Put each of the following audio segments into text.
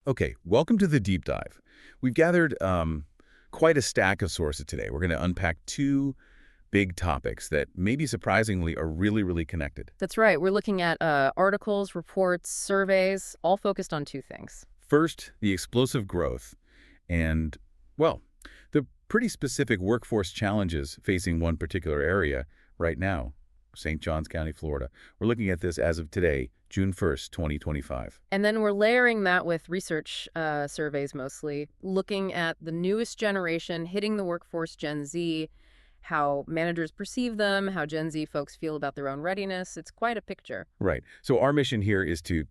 Okay, welcome to the deep dive. We've gathered quite a stack of sources today. We're going to unpack two big topics that maybe surprisingly are really, really connected. That's right. We're looking at articles, reports, surveys, all focused on two things. First, the explosive growth and, well, the pretty specific workforce challenges facing one particular area right now, St. Johns County, Florida. We're looking at this as of today, June 1st, 2025. And then we're layering that with research surveys mostly, looking at the newest generation hitting the workforce, Gen Z, how managers perceive them, how Gen Z folks feel about their own readiness. It's quite a picture. Right. So our mission here is to,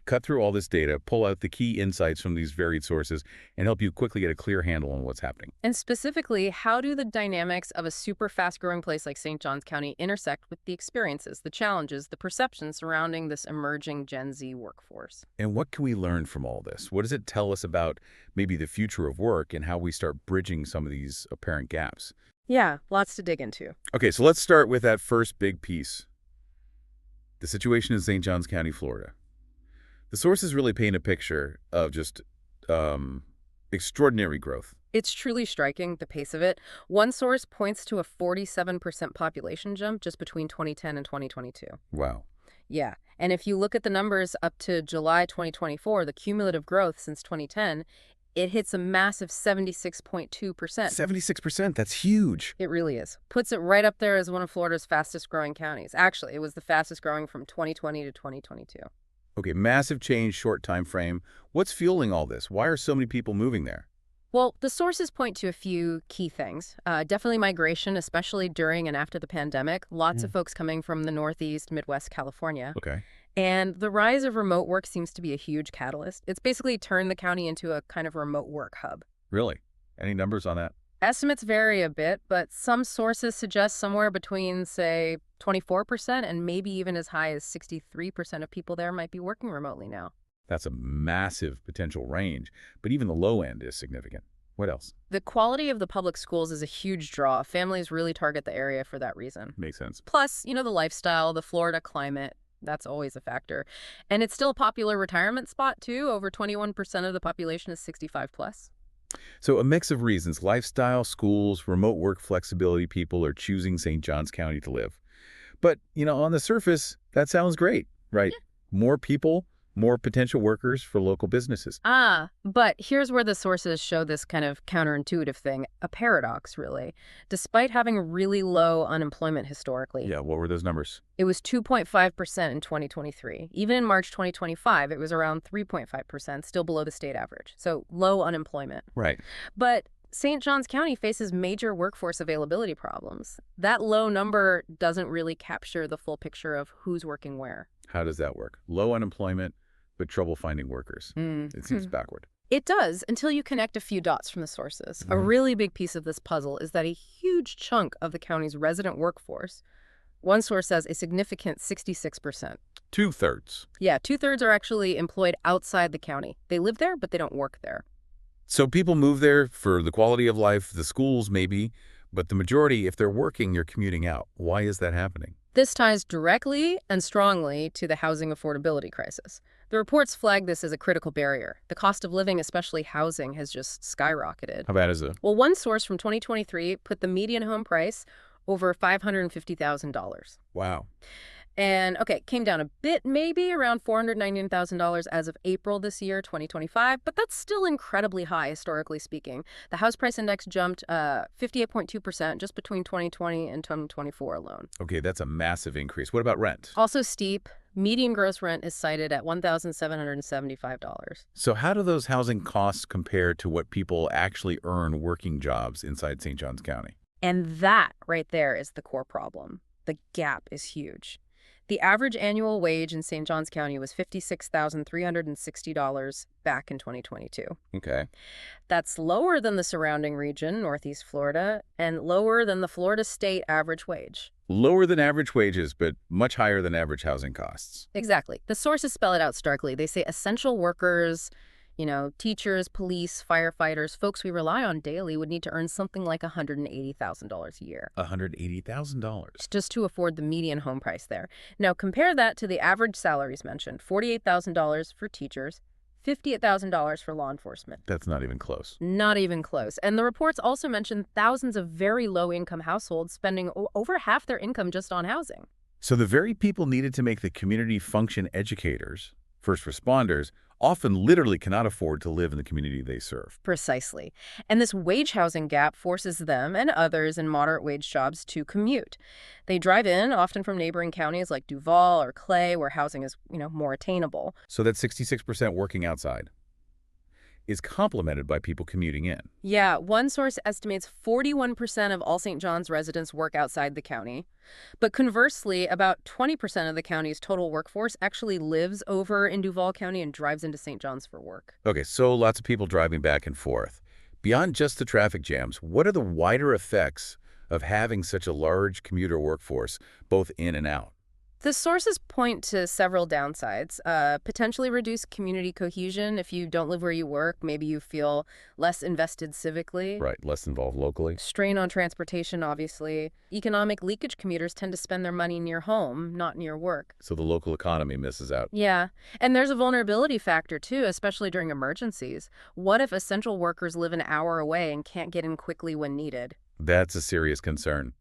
cut through all this data, pull out the key insights from these varied sources, and help you quickly get a clear handle on what's happening. And specifically, how do the dynamics of a super fast-growing place like St. Johns County intersect with the experiences, the challenges, the perceptions surrounding this emerging Gen Z workforce? And what can we learn from all this? What does it tell us about maybe the future of work and how we start bridging some of these apparent gaps? Yeah, lots to dig into. Okay, so let's start with that first big piece, the situation in St. Johns County, Florida. The sources really paint a picture of just extraordinary growth. It's truly striking, the pace of it. One source points to a 47% population jump just between 2010 and 2022. Wow. Yeah, and if you look at the numbers up to July 2024, the cumulative growth since 2010, it hits a massive 76.2%. 76%, that's huge. It really is. Puts it right up there as one of Florida's fastest growing counties. Actually, it was the fastest growing from 2020 to 2022. Okay, massive change, short time frame. What's fueling all this? Why are so many people moving there? Well, the sources point to a few key things. Definitely migration, especially during and after the pandemic. Lots of folks coming from the Northeast, Midwest, California. Okay. And the rise of remote work seems to be a huge catalyst. It's basically turned the county into a kind of remote work hub. Really? Any numbers on that? Estimates vary a bit, but some sources suggest somewhere between, say, 24% and maybe even as high as 63% of people there might be working remotely now. That's a massive potential range, but even the low end is significant. What else? The quality of the public schools is a huge draw. Families really target the area for that reason. Makes sense. Plus, the lifestyle, the Florida climate, that's always a factor. And it's still a popular retirement spot, too. Over 21% of the population is 65 plus. So a mix of reasons, lifestyle, schools, remote work flexibility, people are choosing St. Johns County to live. But, on the surface, that sounds great, right? Yeah. More people, more potential workers for local businesses. But here's where the sources show this kind of counterintuitive thing, a paradox, really. Despite having really low unemployment historically. Yeah, what were those numbers? It was 2.5% in 2023. Even in March 2025, it was around 3.5%, still below the state average. So low unemployment. Right. But St. Johns County faces major workforce availability problems. That low number doesn't really capture the full picture of who's working where. How does that work? Low unemployment, but trouble finding workers. It seems backward. It does, until you connect a few dots from the sources. A really big piece of this puzzle is that a huge chunk of the county's resident workforce, one source says a significant 66%. 2/3. Yeah, 2/3 are actually employed outside the county. They live there, but they don't work there. So people move there for the quality of life, the schools maybe, but the majority, if they're working, you're commuting out. Why is that happening? This ties directly and strongly to the housing affordability crisis. The reports flag this as a critical barrier. The cost of living, especially housing, has just skyrocketed. How bad is it? Well, one source from 2023 put the median home price over $550,000. Wow. And, okay, came down a bit, maybe around $499,000 as of April this year, 2025, but that's still incredibly high, historically speaking. The house price index jumped 58.2% just between 2020 and 2024 alone. Okay, that's a massive increase. What about rent? Also steep. Median gross rent is cited at $1,775. So how do those housing costs compare to what people actually earn working jobs inside St. Johns County? And that right there is the core problem. The gap is huge. The average annual wage in St. Johns County was $56,360 back in 2022. Okay. That's lower than the surrounding region, Northeast Florida, and lower than the Florida state average wage. Lower than average wages, but much higher than average housing costs. Exactly. The sources spell it out starkly. They say essential workers, teachers, police, firefighters, folks we rely on daily would need to earn something like $180,000 a year. $180,000. Just to afford the median home price there. Now, compare that to the average salaries mentioned, $48,000 for teachers, $58,000 for law enforcement. That's not even close. Not even close. And the reports also mention thousands of very low-income households spending over half their income just on housing. So the very people needed to make the community function, educators, first responders, often literally cannot afford to live in the community they serve. Precisely. And this wage housing gap forces them and others in moderate wage jobs to commute. They drive in, often from neighboring counties like Duval or Clay, where housing is, more attainable. So that 66% working outside is complemented by people commuting in. Yeah, one source estimates 41% of all St. John's residents work outside the county. But conversely, about 20% of the county's total workforce actually lives over in Duval County and drives into St. John's for work. Okay, so lots of people driving back and forth. Beyond just the traffic jams, what are the wider effects of having such a large commuter workforce, both in and out? The sources point to several downsides. Potentially reduce community cohesion if you don't live where you work. Maybe you feel less invested civically. Right, less involved locally. Strain on transportation, obviously. Economic leakage. Commuters tend to spend their money near home, not near work. So the local economy misses out. Yeah. And there's a vulnerability factor, too, especially during emergencies. What if essential workers live an hour away and can't get in quickly when needed? That's a serious concern.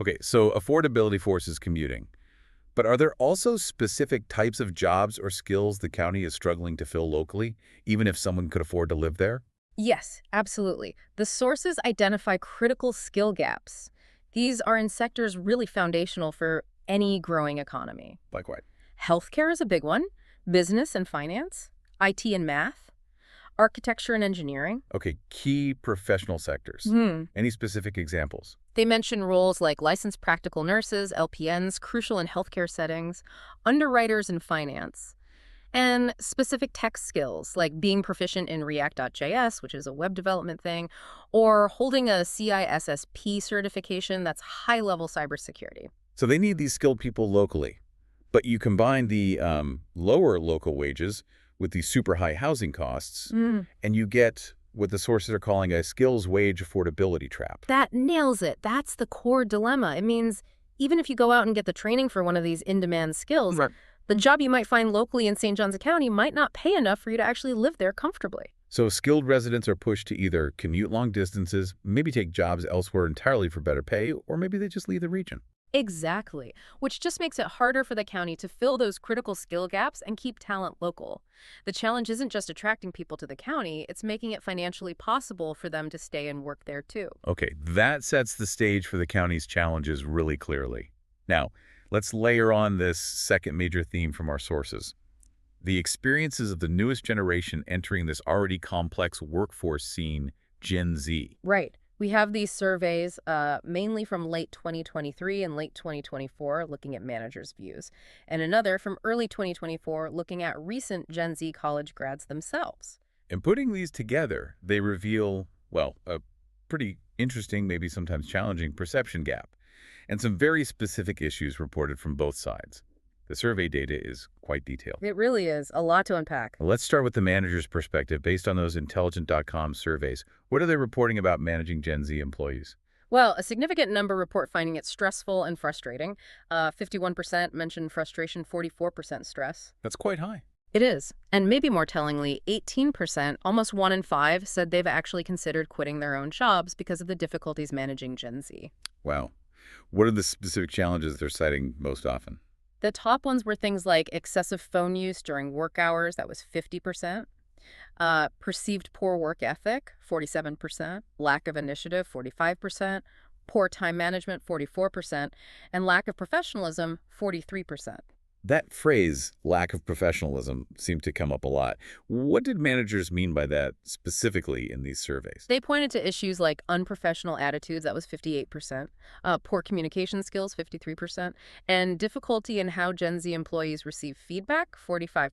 Okay, so affordability forces commuting. But are there also specific types of jobs or skills the county is struggling to fill locally, even if someone could afford to live there? Yes, absolutely. The sources identify critical skill gaps. These are in sectors really foundational for any growing economy. Like what? Healthcare is a big one, business and finance, IT and math, architecture and engineering. Okay, key professional sectors. Any specific examples? They mention roles like licensed practical nurses, LPNs, crucial in healthcare settings, underwriters in finance, and specific tech skills like being proficient in React.js, which is a web development thing, or holding a CISSP certification that's high-level cybersecurity. So they need these skilled people locally. But you combine the lower local wages with the super high housing costs, and you get what the sources are calling a skills wage affordability trap. That nails it. That's the core dilemma. It means even if you go out and get the training for one of these in-demand skills, Right. the job you might find locally in St. Johns County might not pay enough for you to actually live there comfortably. So skilled residents are pushed to either commute long distances, maybe take jobs elsewhere entirely for better pay, or maybe they just leave the region. Exactly, which just makes it harder for the county to fill those critical skill gaps and keep talent local. The challenge isn't just attracting people to the county, it's making it financially possible for them to stay and work there too. Okay, that sets the stage for the county's challenges really clearly. Now, let's layer on this second major theme from our sources. The experiences of the newest generation entering this already complex workforce scene, Gen Z. Right. We have these surveys mainly from late 2023 and late 2024 looking at managers' views, and another from early 2024 looking at recent Gen Z college grads themselves. And putting these together, they reveal, well, a pretty interesting, maybe sometimes challenging perception gap, and some very specific issues reported from both sides. The survey data is quite detailed. It really is a lot to unpack. Let's start with the manager's perspective based on those Intelligent.com surveys. What are they reporting about managing Gen Z employees? Well, a significant number report finding it stressful and frustrating. 51% mentioned frustration, 44% stress. That's quite high. It is. And maybe more tellingly, 18%, almost 1 in 5, said they've actually considered quitting their own jobs because of the difficulties managing Gen Z. Wow. What are the specific challenges they're citing most often? The top ones were things like excessive phone use during work hours, that was 50%. Perceived poor work ethic, 47%. Lack of initiative, 45%. Poor time management, 44%. And lack of professionalism, 43%. That phrase, lack of professionalism, seemed to come up a lot. What did managers mean by that specifically in these surveys? They pointed to issues like unprofessional attitudes, that was 58%, poor communication skills, 53%, and difficulty in how Gen Z employees receive feedback, 45%.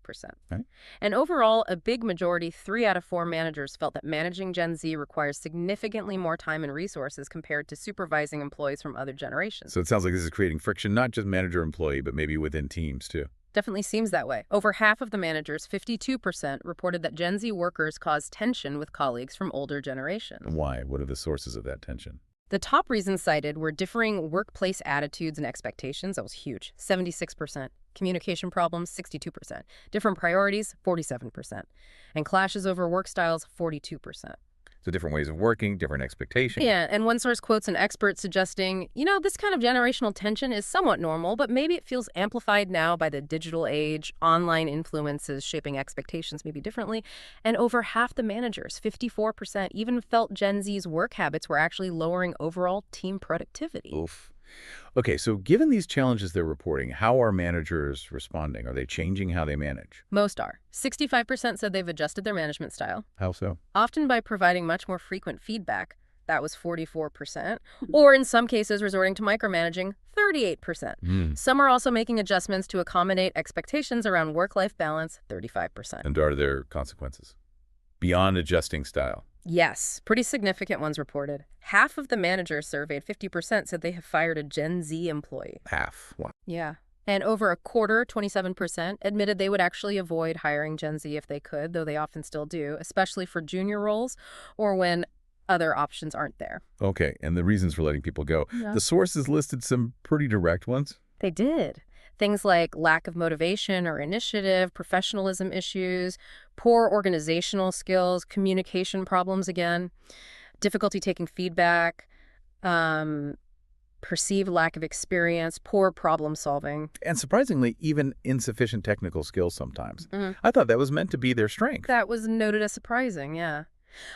Right. And overall, a big majority, 3 out of 4 managers, felt that managing Gen Z requires significantly more time and resources compared to supervising employees from other generations. So it sounds like this is creating friction, not just manager-employee, but maybe within teams too. Definitely seems that way. Over half of the managers, 52%, reported that Gen Z workers cause tension with colleagues from older generations. Why? What are the sources of that tension? The top reasons cited were differing workplace attitudes and expectations. That was huge, 76%. Communication problems, 62%. Different priorities, 47%. And clashes over work styles, 42%. So different ways of working, different expectations. Yeah, and one source quotes an expert suggesting, this kind of generational tension is somewhat normal, but maybe it feels amplified now by the digital age, online influences shaping expectations maybe differently. And over half the managers, 54%, even felt Gen Z's work habits were actually lowering overall team productivity. Oof. Okay, so given these challenges they're reporting, how are managers responding? Are they changing how they manage? Most are. 65% said they've adjusted their management style, How so? often by providing much more frequent feedback. That was 44%. Or in some cases, resorting to micromanaging, 38%. Hmm. Some are also making adjustments to accommodate expectations around work-life balance, 35%. And are there consequences? Beyond adjusting style. Yes, pretty significant ones reported. Half of the managers surveyed, 50%, said they have fired a Gen Z employee. Half. Wow. Yeah. And over a quarter, 27%, admitted they would actually avoid hiring Gen Z if they could, though they often still do, especially for junior roles or when other options aren't there. Okay, and the reasons for letting people go. Yeah. The sources listed some pretty direct ones. They did. Things like lack of motivation or initiative, professionalism issues, poor organizational skills, communication problems again, difficulty taking feedback, perceived lack of experience, poor problem solving. And surprisingly, even insufficient technical skills sometimes. Mhm. I thought that was meant to be their strength. That was noted as surprising, yeah.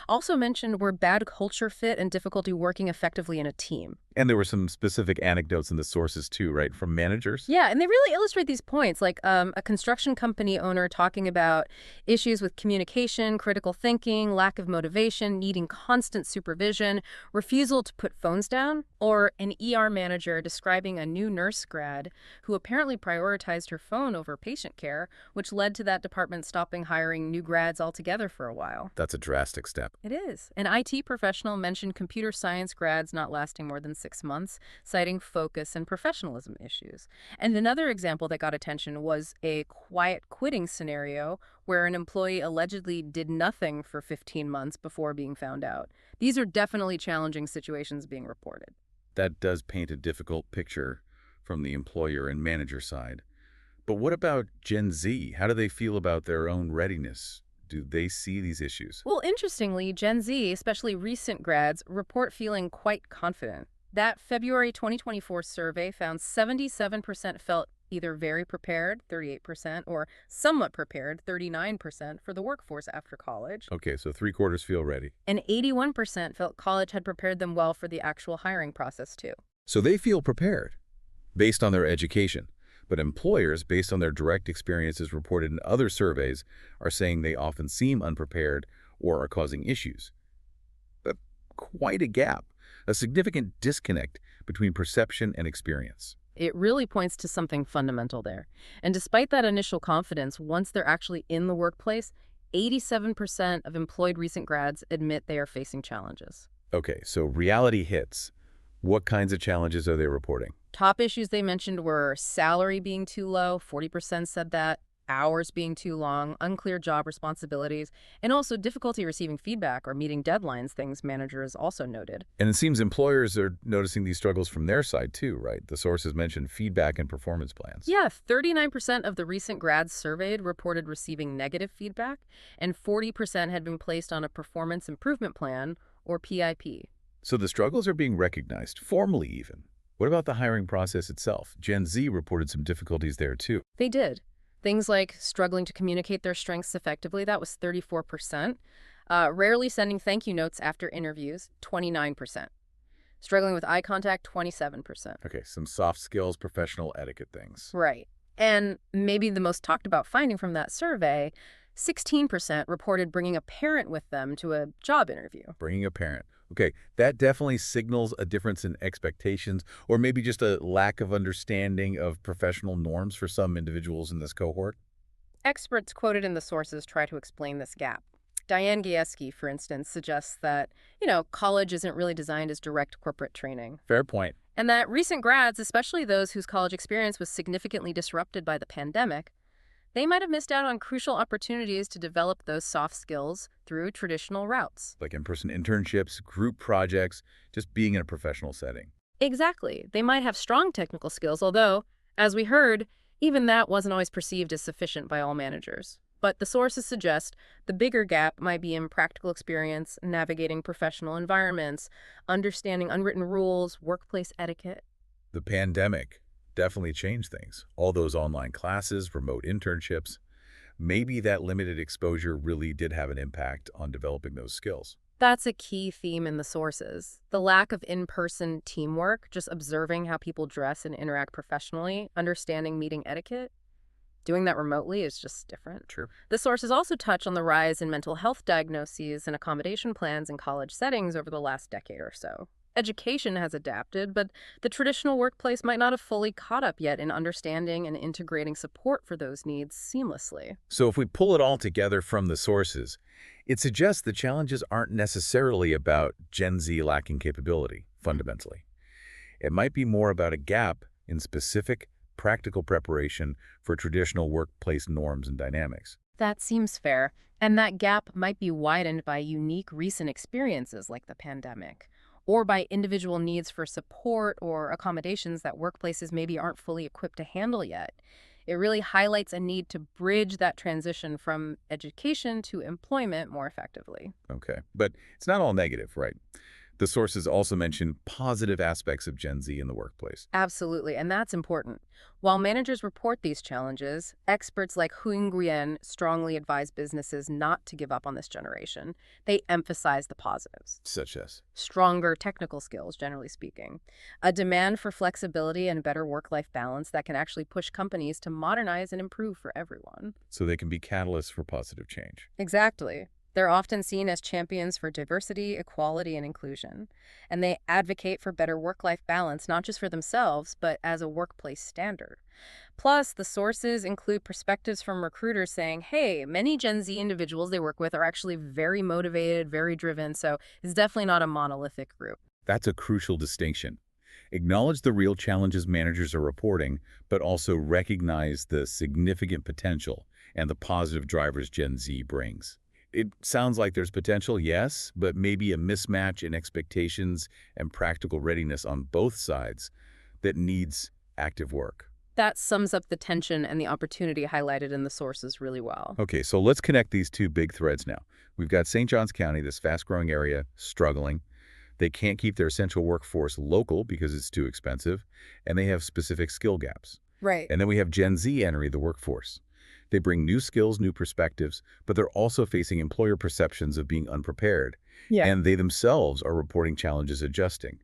Also mentioned were bad culture fit and difficulty working effectively in a team. And there were some specific anecdotes in the sources too, right, from managers? Yeah, and they really illustrate these points, like a construction company owner talking about issues with communication, critical thinking, lack of motivation, needing constant supervision, refusal to put phones down, or an ER manager describing a new nurse grad who apparently prioritized her phone over patient care, which led to that department stopping hiring new grads altogether for a while. That's a drastic step. It is. An IT professional mentioned computer science grads not lasting more than 6 months, citing focus and professionalism issues. And another example that got attention was a quiet quitting scenario where an employee allegedly did nothing for 15 months before being found out. These are definitely challenging situations being reported. That does paint a difficult picture from the employer and manager side. But what about Gen Z? How do they feel about their own readiness? Do they see these issues? Well, interestingly, Gen Z, especially recent grads, report feeling quite confident. That February 2024 survey found 77% felt either very prepared, 38%, or somewhat prepared, 39%, for the workforce after college. Okay, so 3/4 feel ready. And 81% felt college had prepared them well for the actual hiring process, too. So they feel prepared based on their education. But employers, based on their direct experiences reported in other surveys, are saying they often seem unprepared or are causing issues. But quite a gap, a significant disconnect between perception and experience. It really points to something fundamental there. And despite that initial confidence, once they're actually in the workplace, 87% of employed recent grads admit they are facing challenges. Okay, so reality hits. What kinds of challenges are they reporting? Top issues they mentioned were salary being too low, 40% said that, hours being too long, unclear job responsibilities, and also difficulty receiving feedback or meeting deadlines, things managers also noted. And it seems employers are noticing these struggles from their side too, right? The sources mentioned feedback and performance plans. Yeah, 39% of the recent grads surveyed reported receiving negative feedback, and 40% had been placed on a performance improvement plan, or PIP. So the struggles are being recognized, formally even. What about the hiring process itself? Gen Z reported some difficulties there too. They did. Things like struggling to communicate their strengths effectively, that was 34%. Rarely sending thank you notes after interviews, 29%. Struggling with eye contact, 27%. Okay, some soft skills, professional etiquette things. Right. And maybe the most talked about finding from that survey, 16% reported bringing a parent with them to a job interview. Bringing a parent. Okay, that definitely signals a difference in expectations or maybe just a lack of understanding of professional norms for some individuals in this cohort. Experts quoted in the sources try to explain this gap. Diane Gieske, for instance, suggests that, college isn't really designed as direct corporate training. Fair point. And that recent grads, especially those whose college experience was significantly disrupted by the pandemic, they might have missed out on crucial opportunities to develop those soft skills through traditional routes. Like in-person internships, group projects, just being in a professional setting. Exactly. They might have strong technical skills, although, as we heard, Even that wasn't always perceived as sufficient by all managers. But the sources suggest the bigger gap might be in practical experience, navigating professional environments, understanding unwritten rules, workplace etiquette. The pandemic definitely changed things. All those online classes, remote internships, maybe that limited exposure really did have an impact on developing those skills. That's a key theme in the sources. The lack of in-person teamwork, just observing how people dress and interact professionally, understanding meeting etiquette. Doing that remotely is just different. True. The sources also touch on the rise in mental health diagnoses and accommodation plans in college settings over the last decade or so. Education has adapted, but the traditional workplace might not have fully caught up yet in understanding and integrating support for those needs seamlessly. So if we pull it all together from the sources, it suggests the challenges aren't necessarily about Gen Z lacking capability, fundamentally. It might be more about a gap in specific, practical preparation for traditional workplace norms and dynamics. That seems fair, and that gap might be widened by unique recent experiences like the pandemic, or by individual needs for support or accommodations that workplaces maybe aren't fully equipped to handle yet. It really highlights a need to bridge that transition from education to employment more effectively. Okay, but it's not all negative, right? The sources also mention positive aspects of Gen Z in the workplace. Absolutely, and that's important. While managers report these challenges, experts like Hu Nguyen strongly advise businesses not to give up on this generation. They emphasize the positives. Such as? Stronger technical skills, generally speaking. A demand for flexibility and better work-life balance that can actually push companies to modernize and improve for everyone. So they can be catalysts for positive change. Exactly. They're often seen as champions for diversity, equality, and inclusion. And they advocate for better work-life balance, not just for themselves, but as a workplace standard. Plus, the sources include perspectives from recruiters saying, hey, many Gen Z individuals they work with are actually very motivated, very driven, so it's definitely not a monolithic group. That's a crucial distinction. Acknowledge the real challenges managers are reporting, but also recognize the significant potential and the positive drivers Gen Z brings. It sounds like there's potential, yes, but maybe a mismatch in expectations and practical readiness on both sides that needs active work. That sums up the tension and the opportunity highlighted in the sources really well. Okay, so let's connect these two big threads now. We've got St. Johns County, this fast-growing area, struggling. They can't keep their essential workforce local because it's too expensive, and they have specific skill gaps. Right. And then we have Gen Z entering the workforce. They bring new skills, new perspectives, but they're also facing employer perceptions of being unprepared. Yeah. And they themselves are reporting challenges adjusting.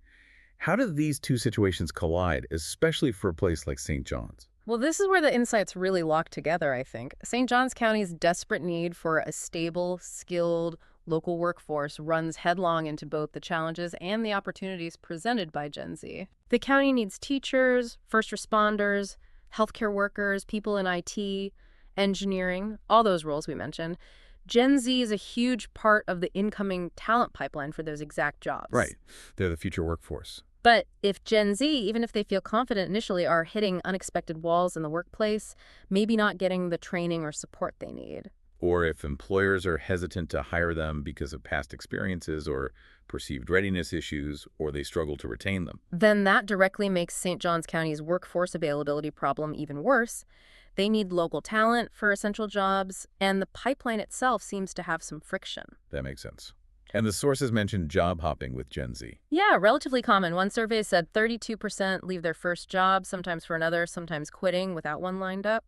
How do these two situations collide, especially for a place like St. John's? Well, this is where the insights really lock together, I think. St. Johns County's desperate need for a stable, skilled, local workforce runs headlong into both the challenges and the opportunities presented by Gen Z. The county needs teachers, first responders, healthcare workers, people in IT, engineering, all those roles we mentioned. Gen Z is a huge part of the incoming talent pipeline for those exact jobs. Right. They're the future workforce. But if Gen Z, even if they feel confident initially, are hitting unexpected walls in the workplace, maybe not getting the training or support they need. Or if employers are hesitant to hire them because of past experiences or perceived readiness issues, or they struggle to retain them. Then that directly makes St. Johns County's workforce availability problem even worse. They need local talent for essential jobs, and the pipeline itself seems to have some friction. That makes sense. And the sources mentioned job hopping with Gen Z. Yeah, relatively common. One survey said 32% leave their first job, sometimes for another, sometimes quitting without one lined up.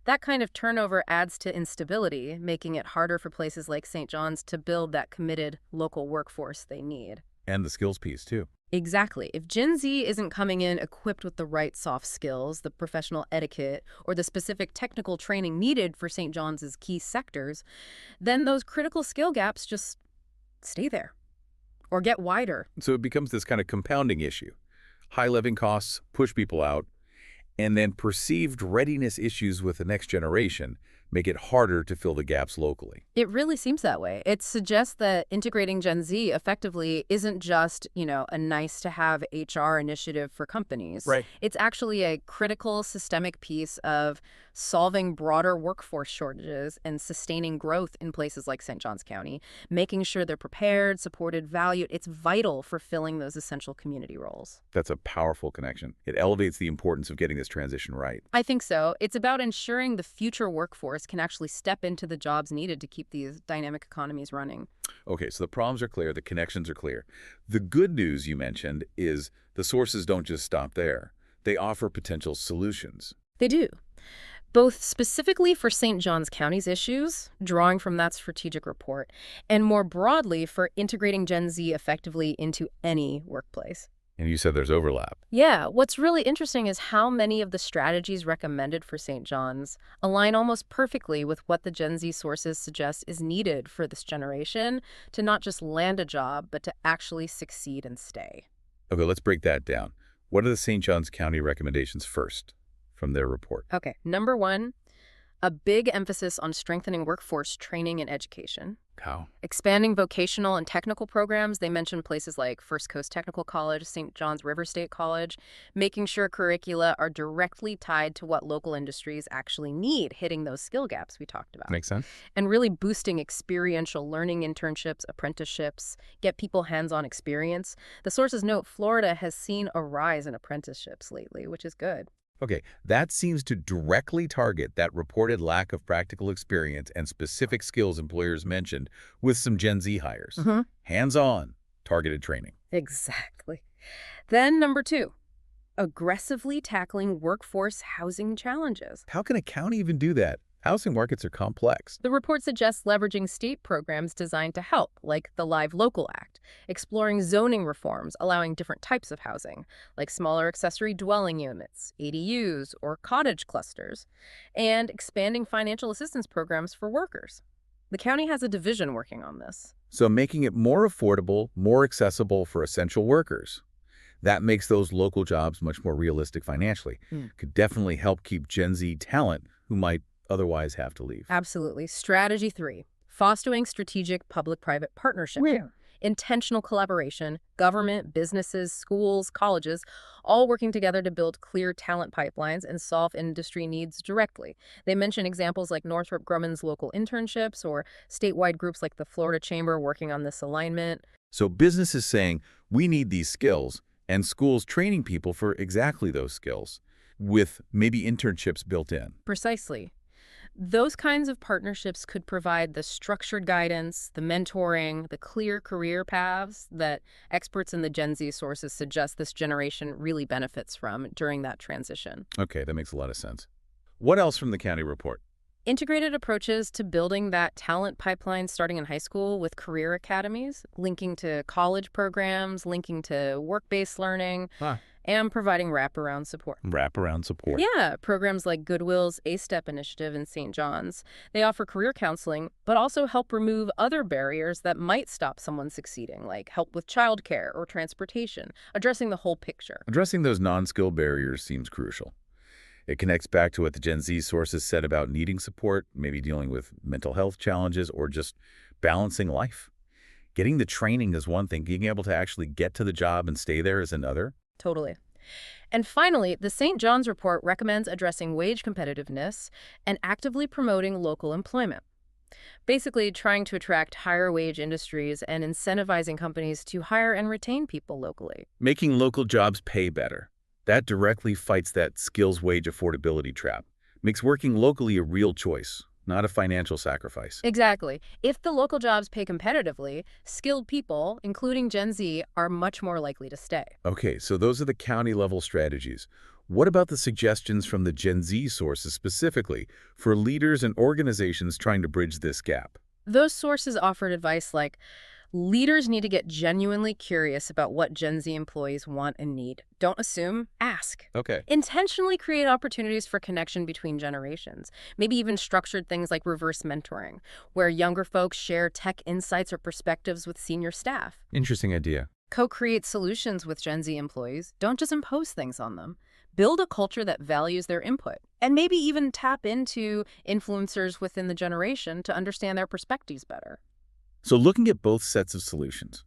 That kind of turnover adds to instability, making it harder for places like St. John's to build that committed local workforce they need. And the skills piece, too. Exactly. If Gen Z isn't coming in equipped with the right soft skills, the professional etiquette, or the specific technical training needed for St. John's key sectors, then those critical skill gaps just stay there or get wider. So it becomes this kind of compounding issue. High living costs push people out, and then perceived readiness issues with the next generation make it harder to fill the gaps locally. It really seems that way. It suggests that integrating Gen Z effectively isn't just, a nice-to-have HR initiative for companies. Right. It's actually a critical systemic piece of solving broader workforce shortages and sustaining growth in places like St. Johns County, making sure they're prepared, supported, valued. It's vital for filling those essential community roles. That's a powerful connection. It elevates the importance of getting this transition right. I think so. It's about ensuring the future workforce can actually step into the jobs needed to keep these dynamic economies running. Okay, so the problems are clear, the connections are clear. The good news you mentioned is the sources don't just stop there. They offer potential solutions. They do, both specifically for St. Johns County's issues, drawing from that strategic report, and more broadly for integrating Gen Z effectively into any workplace. And you said there's overlap. Yeah, what's really interesting is how many of the strategies recommended for St. John's align almost perfectly with what the Gen Z sources suggest is needed for this generation to not just land a job, but to actually succeed and stay. Okay, let's break that down. What are the St. Johns County recommendations first from their report? Okay, number one, a big emphasis on strengthening workforce training and education. How? Expanding vocational and technical programs. They mentioned places like First Coast Technical College, St. John's River State College, making sure curricula are directly tied to what local industries actually need, hitting those skill gaps we talked about. Makes sense. And really boosting experiential learning internships, apprenticeships, get people hands-on experience. The sources note Florida has seen a rise in apprenticeships lately, which is good. Okay, that seems to directly target that reported lack of practical experience and specific skills employers mentioned with some Gen Z hires. Hands-on, targeted training. Exactly. Then number two, aggressively tackling workforce housing challenges. How can a county even do that? Housing markets are complex. The report suggests leveraging state programs designed to help, like the Live Local Act, exploring zoning reforms allowing different types of housing, like smaller accessory dwelling units, ADUs, or cottage clusters, and expanding financial assistance programs for workers. The county has a division working on this. So making it more affordable, more accessible for essential workers. That makes those local jobs much more realistic financially. Could definitely help keep Gen Z talent who might otherwise have to leave. Absolutely. Strategy three, fostering strategic public-private partnerships. Where? Intentional collaboration, government, businesses, schools, colleges, all working together to build clear talent pipelines and solve industry needs directly. They mention examples like Northrop Grumman's local internships or statewide groups like the Florida Chamber working on this alignment. So businesses saying, we need these skills, and schools training people for exactly those skills, with maybe internships built in. Precisely. Those kinds of partnerships could provide the structured guidance, the mentoring, the clear career paths that experts in the Gen Z sources suggest this generation really benefits from during that transition. Okay, that makes a lot of sense. What else from the county report? Integrated approaches to building that talent pipeline starting in high school with career academies, linking to college programs, linking to work-based learning, and providing wraparound support. Wraparound support. Yeah, programs like Goodwill's A-Step initiative in St. John's. They offer career counseling, but also help remove other barriers that might stop someone succeeding, like help with childcare or transportation, addressing the whole picture. Addressing those non-skill barriers seems crucial. It connects back to what the Gen Z sources said about needing support, maybe dealing with mental health challenges, or just balancing life. Getting the training is one thing. Being able to actually get to the job and stay there is another. Totally. And finally, the St. John's report recommends addressing wage competitiveness and actively promoting local employment. Basically, trying to attract higher wage industries and incentivizing companies to hire and retain people locally. Making local jobs pay better. That directly fights that skills wage affordability trap. Makes working locally a real choice, not a financial sacrifice. Exactly. If the local jobs pay competitively, skilled people, including Gen Z, are much more likely to stay. Okay, so those are the county-level strategies. What about the suggestions from the Gen Z sources specifically for leaders and organizations trying to bridge this gap? Those sources offered advice like, leaders need to get genuinely curious about what Gen Z employees want and need. Don't assume, ask. Okay. Intentionally create opportunities for connection between generations. Maybe even structured things like reverse mentoring, where younger folks share tech insights or perspectives with senior staff. Interesting idea. Co-create solutions with Gen Z employees. Don't just impose things on them. Build a culture that values their input. And maybe even tap into influencers within the generation to understand their perspectives better. So looking at both sets of solutions,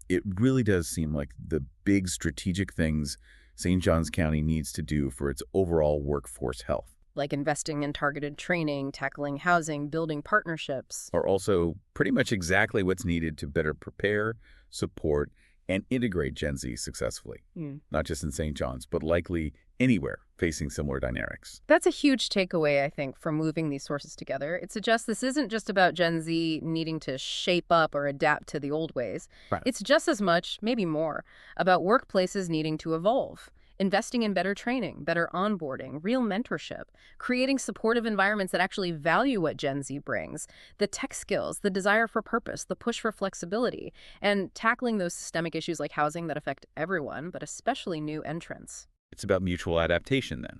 it really does seem like the big strategic things St. Johns County needs to do for its overall workforce health. like investing in targeted training, tackling housing, building partnerships. Are also pretty much exactly what's needed to better prepare, support, and integrate Gen Z successfully. Not just in St. John's, but likely anywhere facing similar dynamics. That's a huge takeaway, I think, from moving these sources together. It suggests this isn't just about Gen Z needing to shape up or adapt to the old ways. Right. It's just as much, maybe more, about workplaces needing to evolve, investing in better training, better onboarding, real mentorship, creating supportive environments that actually value what Gen Z brings, the tech skills, the desire for purpose, the push for flexibility, and tackling those systemic issues like housing that affect everyone, but especially new entrants. It's about mutual adaptation then,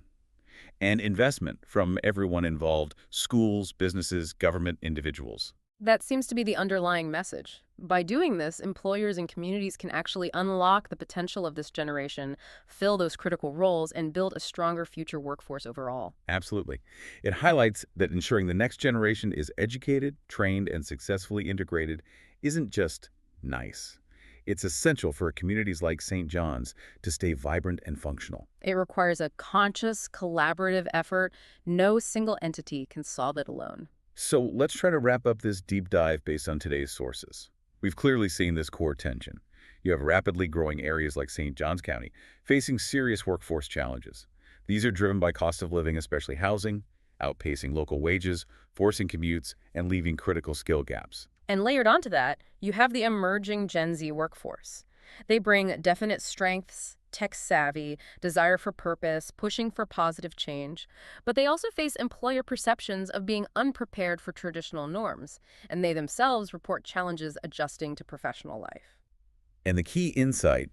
and investment from everyone involved: schools, businesses, government, individuals. That seems to be the underlying message. By doing this, employers and communities can actually unlock the potential of this generation, fill those critical roles, and build a stronger future workforce overall. Absolutely. It highlights that ensuring the next generation is educated, trained, and successfully integrated isn't just nice. It's essential for communities like St. John's to stay vibrant and functional. It requires a conscious, collaborative effort. No single entity can solve it alone. So let's try to wrap up this deep dive based on today's sources. We've clearly seen this core tension. You have rapidly growing areas like St. Johns County facing serious workforce challenges. These are driven by cost of living, especially housing, outpacing local wages, forcing commutes, and leaving critical skill gaps. And layered onto that, you have the emerging Gen Z workforce. They bring definite strengths, tech savvy, desire for purpose, pushing for positive change, but they also face employer perceptions of being unprepared for traditional norms, and they themselves report challenges adjusting to professional life. And the key insight,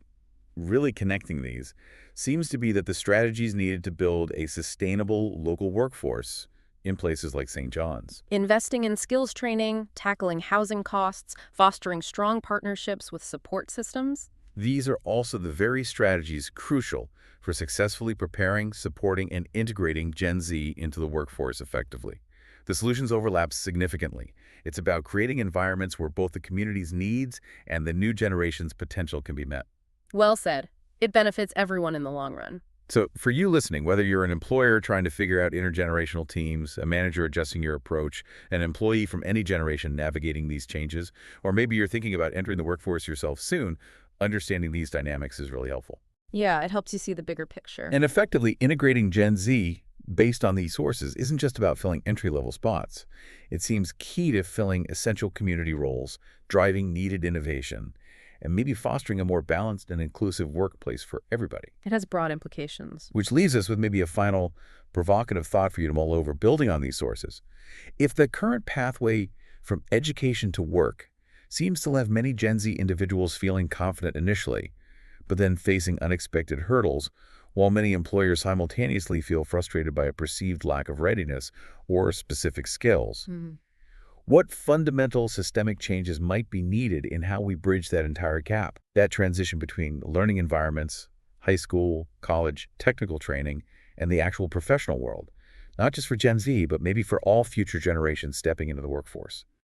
really connecting these, seems to be that the strategies needed to build a sustainable local workforce in places like St. John's. Investing in skills training, tackling housing costs, fostering strong partnerships with support systems. These are also the very strategies crucial for successfully preparing, supporting, and integrating Gen Z into the workforce effectively. The solutions overlap significantly. It's about creating environments where both the community's needs and the new generation's potential can be met. Well said. It benefits everyone in the long run. So for you listening, whether you're an employer trying to figure out intergenerational teams, a manager adjusting your approach, an employee from any generation navigating these changes, or maybe you're thinking about entering the workforce yourself soon, understanding these dynamics is really helpful. Yeah, it helps you see the bigger picture. And effectively integrating Gen Z based on these sources isn't just about filling entry-level spots. It seems key to filling essential community roles, driving needed innovation, and maybe fostering a more balanced and inclusive workplace for everybody. It has broad implications. Which leaves us with maybe a final provocative thought for you to mull over, building on these sources. If the current pathway from education to work seems to have many Gen Z individuals feeling confident initially, but then facing unexpected hurdles, while many employers simultaneously feel frustrated by a perceived lack of readiness or specific skills, what fundamental systemic changes might be needed in how we bridge that entire gap, that transition between learning environments, high school, college, technical training, and the actual professional world, not just for Gen Z, but maybe for all future generations stepping into the workforce?